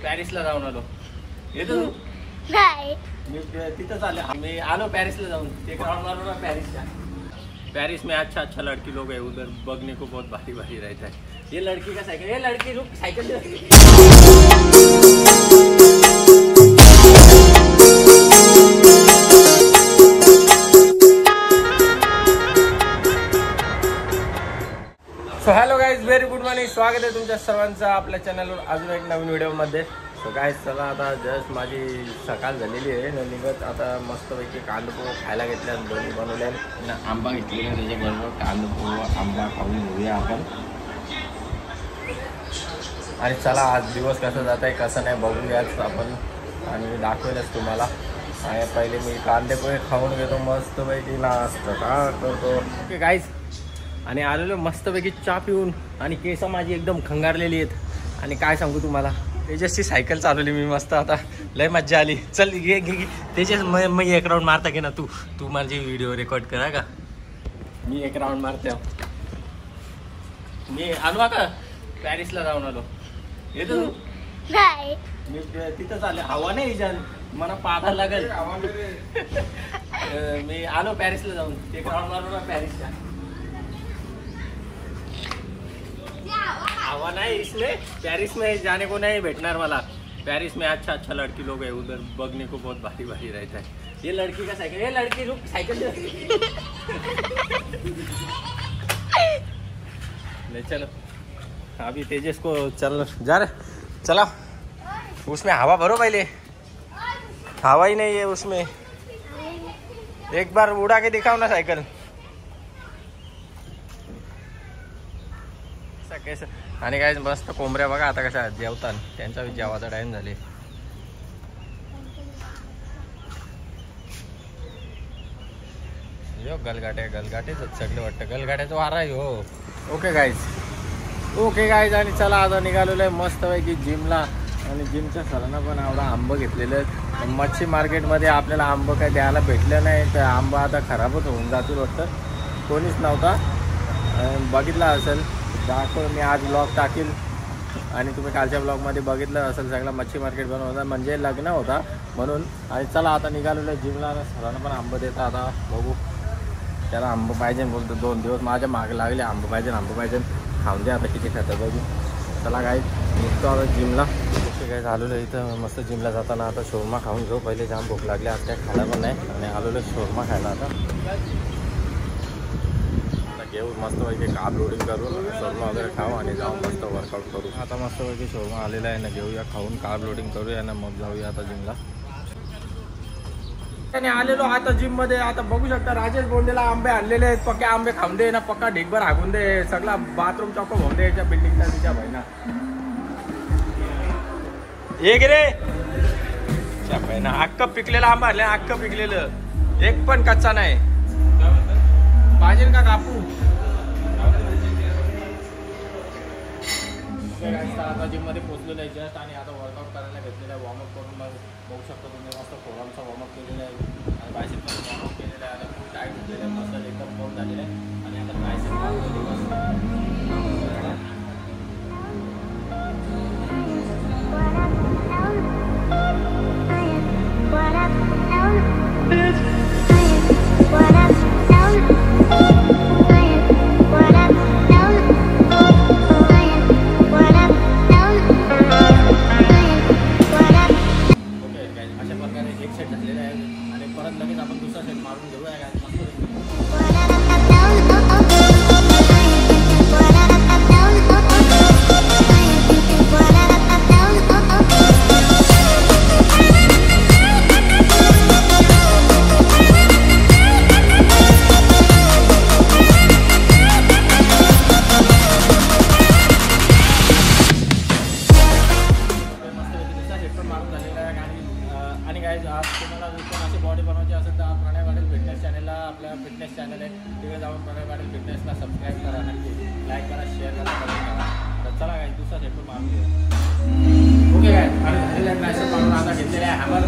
पॅरिसला जाऊन आलो. येतो तू? नाही. मी तिथं चालले. मी आलो पॅरिसला जाऊन. एक राउंड मारो ना पॅरिसच्या. पेरिस में अच्छा अच्छा लड़की लोग है उधर, बगने को बहुत भारी भारी रहता है. ये लड़की का साइकिल, ये लड़की रुक cycle so hello guys, very good morning. स्वागत आहे तुमच्या सर्वांचं आपल्या चॅनलवर अजून एक नवीन व्हिडिओमध्ये. सो गाईज चला, आता जस्ट माझी सकाळ झालेली आहे न निघत आता मस्तपैकी कांदपोहा खायला घेतल्या, दोन्ही बनवल्या. आंबा घेतलेला त्याच्याबरोबर कांदपोहा आंबा खाऊन घेऊया आपण. आणि चला आज दिवस कसा जात आहे कसं नाही बघूयाच आपण आणि मी दाखवेलच तुम्हाला. आणि पहिले मी कांदेपोहे खाऊन घेतो मस्तपैकी, नाश्ता करतो. ओके गाईज, आणि आलेलो मस्तपैकी चहा पिऊन आणि केस माझी एकदम खंगारलेली आहेत. आणि काय सांगू तुम्हाला, तेजसची सायकल चालवली मी मस्त, आता लय मज्जा आली. चल घे घे तेजस, मग एक राऊंड मारता की ना तू माझी व्हिडिओ रेकॉर्ड करा का. मी एक राऊंड मारते. मी आलो का पॅरिसला जाऊन आलो. येतो तू? नाही. मी तिथं चालले. हवा नाही जाल मला पाहायला लागेल. मी आलो पॅरिसला जाऊन. एक राऊंड मारू ना पॅरिसच्या. हवा नहीं इसलिए पेरिस में जाने को नहीं बैठना वाला. पेरिस में अच्छा अच्छा लड़की लोग है उधर, बगने को बहुत भारी भारी रहता है. ये लड़की का साइकिल, ये लड़की रुक साइकिल ले चलो. अभी तेजस को चल जा रहे, चला. उसमें हवा भरो पहले, हवा ही नहीं है उसमें. एक बार उड़ा के दिखाओ ना साइकिल. कैसे. आणि काय मस्त कोंबड्या बघा आता कशा जेवतात, त्यांचा जेवाचा टाइम झाले. यो गलगाटेच सगळे वाटतं, गलगाट्याचं वारा आहे हो. ओके गाईज, आणि चला आता निघालेलो आहे मस्तपैकी जिमला. आणि जिमच्या सरांना पण आवडा आंबं घेतलेलं आहे. मच्छी मार्केटमध्ये आपल्याला आंबं काही द्यायला भेटलं नाही, तर आंबा आता खराबच होऊन जातील वाटतं. कोणीच नव्हता, बघितला असेल दाखव. मी आज ब्लॉग टाकील आणि तुम्ही कालच्या ब्लॉगमध्ये बघितलं असेल. सगळा मच्छी मार्केट बनवून होता, म्हणजे लग्न होता म्हणून. आणि चला आता निघालेलं जिमला. सरांना पण आंबं देता, आता बघू. त्याला आंबं पाहिजे बोलतो, 2 दिवस माझ्या मागे लागले आंबं पाहिजे. खाऊन दे आता किती खातं बघू. चला काय निघतो आता जिमला. ओके काय झालेलं इथं मस्त जिमला जाताना आता शोरमा खाऊन घेऊ. पहिले जाम भूक लागली, आज काय खायला पण नाही. आणि आलेलो शोरमा खायला आता घेऊ. मस्तपैकी कार्ब लोडिंग करू, शोरमा वगैरे खाऊ आणि जाऊन मस्त वर्कआउट करू. आता मस्तपैकी शोरमा आलेला आहे ना, घेऊया खाऊन, कार्ब लोडिंग करूया ना, मग जाऊया आता जिमला. त्याने आलेलो आता जिममध्ये. आता बघू शकता राजेश बोंडेला आंबे आणलेले आहेत. पक्के आंबे खाऊन दे ना, पक्का ढिगभर हागून दे. सगळा बाथरूम चौक होऊन दे याच्या बिल्डिंगचा तिच्या बहिणा. एक रे बहिणा अख्ख पिकलेला आंबा आणले, अख्ख पिकलेलं, एक पण कच्चा नाही. पाहिजे का कापू. आता जिममध्ये पोहोचलेलं आहे जस्ट. आणि आता वर्कआउट करायला घेतलेलं आहे. वॉर्मअप करून बघू शकतो तुम्ही, मस्त फोरामचा वॉर्मअप केलेला आहे आणि बायसेपचा वॉर्मअप केलेला आहे. आता टाईट झालेलं आहे, मस्त एकदम फोर्म झालेलं आहे. आणि आता बायसेप फिटनेस चॅनल आहे, तिकडे जाऊन प्रणय पाटील फिटनेसला सबस्क्राईब करा, नक्की लाईक करा, शेअर करा, कमेंट करा. तर चला काय दुसरा सेट पण मारून घेऊ. ओके काय, आणि झालेला मॅसेज मारून आता घेतलेला आहे हॅमर.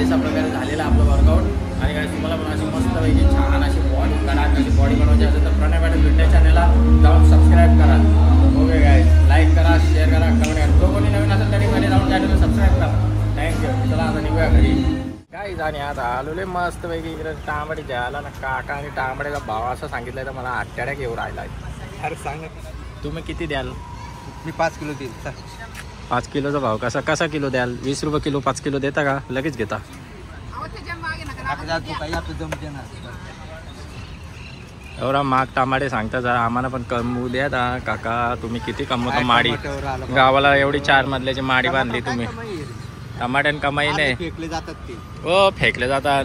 अशा प्रकारे झालेलं आपलं वर्कआउट. आणि काय तुम्हाला पण अशी मस्तपैकी छान अशी बॉडी करा, अशी बॉडी बनवायची असेल तर प्रणय पाटील फिटनेस चॅनलला जाऊन सबस्क्राईब करा. ओके गाईज, लाईक करा, शेअर करा, कमेंट करा. जो कोणी नवीन असेल तरी पहिले जाऊन चॅनलला सबस्क्राईब करा. थँक्यू. चला आता निघूया घरी गाईज. आणि आता आलोले मस्तपैकी इकडे तांबडी द्यायला ना काका आणि तांबड्याचा भाव असं सांगितलंय तर मला आट्याड्या घेऊन राहिला. अरे सांग तुम्ही किती द्याल? मी 5 किलो देईल. 5 किलोचा भाव कसा किलो द्याल? 20 रुपये किलो 5 किलो देता का? लगेच घेता? एवढा माग टमाटे सांगता जरा आम्हाला पण कमवू द्या दा काका. तुम्ही किती कमवता माडी गावाला? एवढी 4 मजल्याची माडी बांधली तुम्ही. टमाट्यान कमाई नाही. फेकले जातात ते. हो फेकले जातात.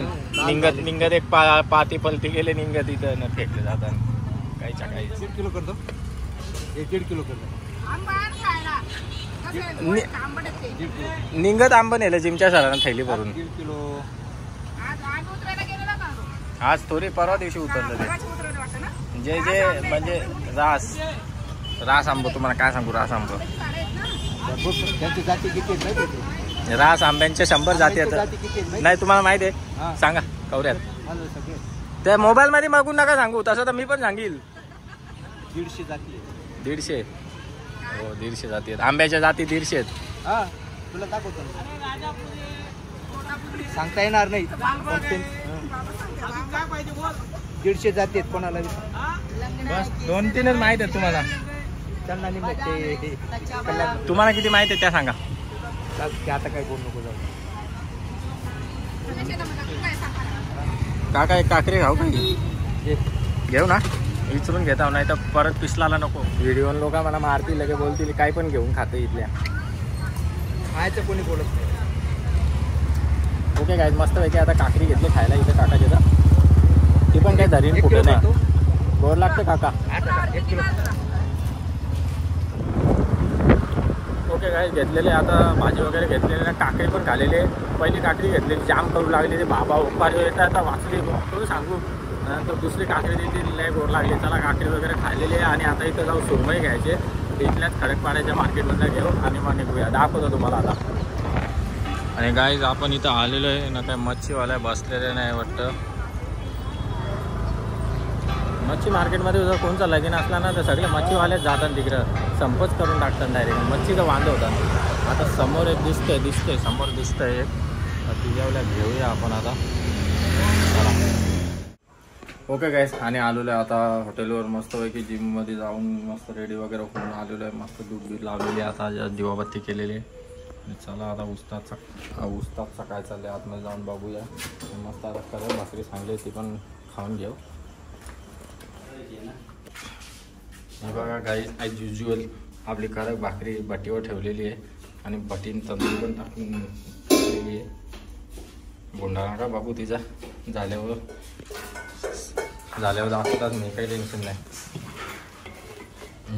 निंगत एक पाती पलटी गेले निंगत इथं फेकले जातात. काहीच्या काही 1.5 किलो करतो. 1.5 किलो करतो. निंगत आंब नेलं जिमच्या सरांना थैली भरून. 1.5 किलो. आज थोडी परवा दिवशी उतरलं ते. जे म्हणजे रास आंबो. तुम्हाला काय सांगू रास आंबो. त्यांची जाती किती आहेत माहिती आहे? रास आंब्यांच्या 100 जाती आहेत. जाती किती आहेत माहिती नाही तुम्हाला माहिती आहे? आहे? सांगा कवऱ्यात. मला सगळे त्या मोबाईल मध्ये मागून नका सांगू. तसं तर मी पण सांगेल. 150 जाती आहेत. 150. हो 150 जाती आहेत. आंब्याच्या जाती 150 आहेत. हा तुला दाखवतो. सांगता येणार नाही. 150 जाती आहेत. कोणाला बस 2-3च माहित आहेत तुम्हाला. त्यांना नाही माहिती. तुम्हाला किती माहिती आहे त्या सांगा. आता काय बोलू नको जाऊ. काका एक काकरी खाऊ काही घेऊ ना? विचारून घेता नाही तर परत पिसलाला नको. व्हिडिओ लोक मला मारतील लगे बोलतील काय पण घेऊन खाते इथल्या. खायचं कोणी बोलत नाही. ओके गाईज मस्तपैकी आता काकरी घेतली खायला इथं काकाच्या. ती पण काय धरीन कुठे नाही. गोर लागतं काका. 1 किलो. ओके गाईज घेतलेले आता भाजी वगैरे घेतलेली ना. काकरी पण खालेली. पहिली काकरी घेतलेली जाम करू लागली. ते बाबा उपार येतात आता वाचली तुम्ही सांगू. नंतर दुसरी काकडी दिली लय गोर लागली. चला काकडी वगैरे खाल्लेली आहे. आणि आता इथं जाऊ सुरमई घ्यायचे. इथल्याच खडकपाड्याच्या मार्केटमधनं घेऊ आणि मग निघूया. दाखवतो तुम्हाला आता. आणि गाईज आपण इथं आलेलो आहे ना. काय मच्छीवाल्या बसलेले नाही वाटतं. मच्छी मार्केटमध्ये जर कोणचा लगीन असला ना तर सगळे मच्छीवालेच जातात तिकडं. संपच करून टाकतात डायरेक्ट. मच्छीचं वांदं होतात. आता समोर एक दिसतंय समोर दिसतंय एक. तिच्यावल्या घेऊया आपण आता. ओके गाईस आणि आलेलो आहे आता हॉटेलवर मस्तपैकी जिममध्ये जाऊन मस्त रेडी वगैरे होऊन आलेलो आहे. मस्त दूध बीध लावलेली आहे. आता दिवाबत्ती केलेली आहे. चला आता उस्तादचा काय चाललंय आतमध्ये जाऊन बघूया. मस्त आता करत भाकरी सांगली ती पण खाऊन घेऊ. हे बघा गाईस ॲज युज्युअल आपली कडक भाकरी भट्टीवर ठेवलेली आहे. आणि भटीन तंदूर पण टाकून ठेवलेली आहे. गोंधळा का बाबू तिचा झाल्यावर दाखवतात. मी काही टेन्शन नाही.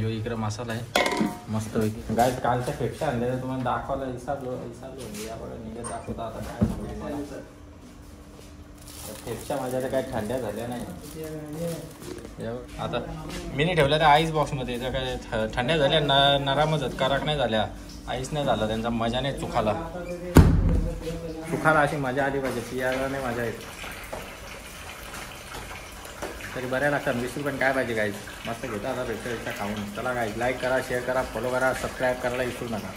जो इकडे मसाला आहे मस्तपैकी. गाईस कालच्या फेक्षा आणल्या तुम्हाला दाखवायला विसरलो म्हणजे या बघा निघत दाखवता. आता काय सांगू तुम्हाला. फेक्षा माझ्या काय थंड्या झाल्या नाही. आता मी नाही ठेवल्या त्या आईस बॉक्समध्ये. त्या काय थंड्या झाल्या नरामच कडक नाही झाल्या. आईस नाही झाला त्यांचा. मजा नाही चुखाला अशी मजा आली पाहिजे. पियाला नाही मजा येत. तरी बऱ्या लागतात. 20 रुपये काय पाहिजे गाईज. मस्त घेता आता भेटतं खाऊन. चला गाईज लाईक करा, शेअर करा, फॉलो करा, सबस्क्राईब करायला विसरू नका.